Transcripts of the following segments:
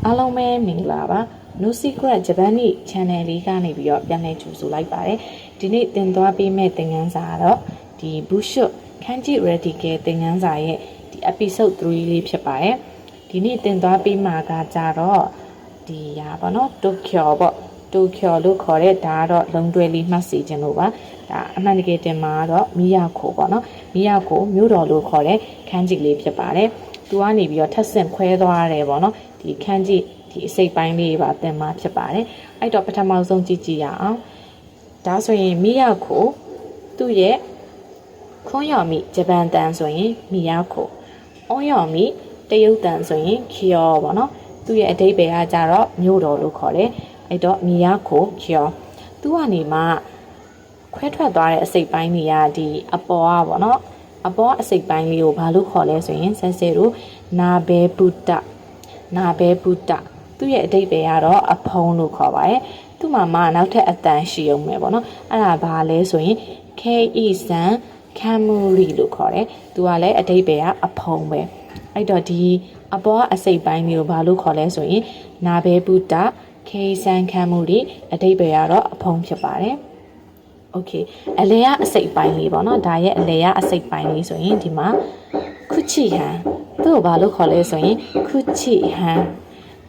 အားလုံးပဲမင်္ဂလာပါ No Secret Japanese Channel လေးကနေပြီးတော့ပြန်လည်ကြိုဆိုလိုက်ပါတယ်ဒီနေ့တင်သွားပေးမယ့်သင်ခန်းစာကတော့ဒီ Bushut ခန်းကြီး Radical သင်ခန်းစာရဲ့ဒီ episode 3လေးဖြစ်ပါတယ်ဒီနေ့တင်သွားပေးမှာကကြတော့ဒီရာပေါ့နော် Tokyo ပေါ့ Tokyo လို့ခေါ်တဲ့ဒါကတော့လုံးတွဲလေးမှတ်စီခြင်းလို့ပါဒါအမှန်တကယ်တင်မှာတော့မီယာခိုပေါ့နော်မီယာခိုမြို့တော်လို့ခေါ်တဲ့ခန်းကြီးလေးဖြစ်ပါတယ်သူကနေပြီးတော့ထပ်ဆင့်ခွဲသွားရတယ်ပေါ့နော်ဒီခန်းကြီးဒီအစိပ်ပိုင်းလေးပါတင်မှာဖြစ်ပါတယ်အဲ့တော့ပထမဆုံးကြည့်ကြည့်ရအောင်ဒါဆိုရင်မီယာခိုသူ့ရဲ့ခွန်ယော်မီဂျပန်တန်ဆိုရင်မီယာခိုအွန်ယော်မီတရုတ်တန်ဆိုရင်ခီယောပေါ့နော်သူ့ရဲ့အဓိပ္ပာယ်ကကြတော့မြို့တော်လို့ခေါ်တယ်အဲ့တော့မီယာခိုခီယောသူကနေမှခွဲထွက်သွားတဲ့အစိပ်ပိုင်းတွေကဒီအပေါ်ကပေါ့နော်အပေါ်အစိပ်ပိုင်းလေးကိုဘာလို့ခေါ်လဲဆိုရင်ဆဲဆဲတို့နာဘဲဗုဒ္ဓနာဘဲဗုဒ္ဓသူ့ရဲ့အဓိပ္ပာယ်ကတော့အဖုံးလို့ခေါ်ပါတယ်သူ့မှာမှနောက်ထပ်အတန်ရှိအောင်မယ်ပေါ့နော်အဲ့ဒါဘာလဲဆိုရင် KE ဆန်ခမ်မူရီလို့ခေါ်တယ်သူကလည်းအဓိပ္ပာယ်ကအဖုံးပဲအဲ့တော့ဒီအပေါ်အစိပ်ပိုင်းမျိုးဘာလို့ခေါ်လဲဆိုရင်နာဘဲဗုဒ္ဓ KE ဆန်ခမ်မူရီအဓိပ္ပာယ်ကတော့အဖုံးဖြစ်ပါတယ်โอเคအလဲကအစိပ်ပိုင်းလေးပေါ့နော်ဒါရဲ့အလဲကအစိပ်ပိုင်းလေးဆိုရင်ဒီမှာခုချီဟန်သူ့ကိုဘာလို့ခေါ်လဲဆိုရင်ခုချီဟန်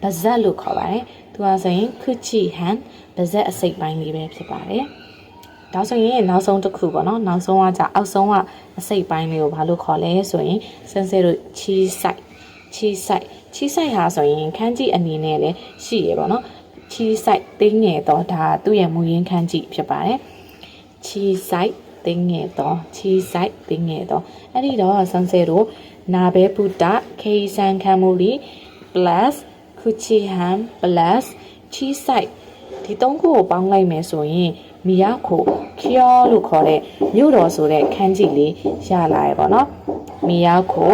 ပါဇက်လို့ခေါ်ပါတယ်သူကဆိုရင်ခုချီဟန်ပါဇက်အစိပ်ပိုင်းလေးပဲဖြစ်ပါတယ်ဒါဆိုရင်နောက်ဆုံးတစ်ခုပေါ့နော်နောက်ဆုံးကじゃအောက်ဆုံးကအစိပ်ပိုင်းလေးကိုဘာလို့ခေါ်လဲဆိုရင်စင်စဲတို့ချီဆိုင်ဟာဆိုရင်ခန်းကြီးအနေနဲ့လည်းရှိရပေါ့နော်ချီဆိုင်သိငယ်တော့ဒါသူ့ရဲ့မူရင်းခန်းကြီးဖြစ်ပါတယ်ချီဆိုင်သိငယ်တော့အဲ့ဒီတော့စံစဲတို့နာဘဲဗုဒ္ဓခေဆန်ခမ်မူလီ plus ခုချီဟန် plus ချီဆိုင်ဒီသုံးခုကိုပေါင်းလိုက်မယ်ဆိုရင်မီယာခိုခီယောလို့ခေါ်တဲ့မြို့တော်ဆိုတဲ့ခန်းကြီးလေးရလာရပေါ့နော်မီယာခို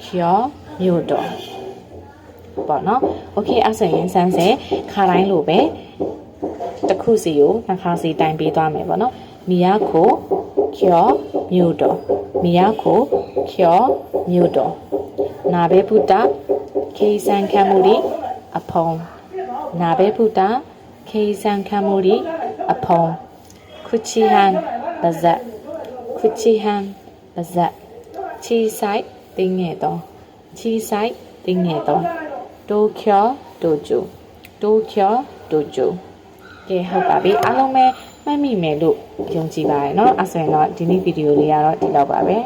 ခီယောမြို့တော်ပေါ့နော်โอเคအဲ့ဆိုရင်စမ်းစဲခါတိုင်းလိုပဲတစ်ခုစီကိုနှစ်ခါစီတိုင်ပေးသွားမယ်ပေါ့နော်မီယာခိုခီယောမြို့တော်မီယာခိုခီယောမြို့တော်နာဘဲဗုဒ္ဓခေဆန်ခမ်မူရီအဖုံနာဘဲဗုဒ္ဓခေဆန်ခမ်မူရီအဖုံခုချီဟန်ပါဇက်ချီဆိုင်တင်းငယ်တော့တိုကျိုကဲဟုတ်ပါပြီအားလုံးပဲမှတ်မိမယ်လို့ယုံကြည်ပါတယ်เนาะအဲ့ဆိုရင်တော့ဒီနေ့ဗီဒီယိုလေးကတော့ဒီလောက်ပါပဲ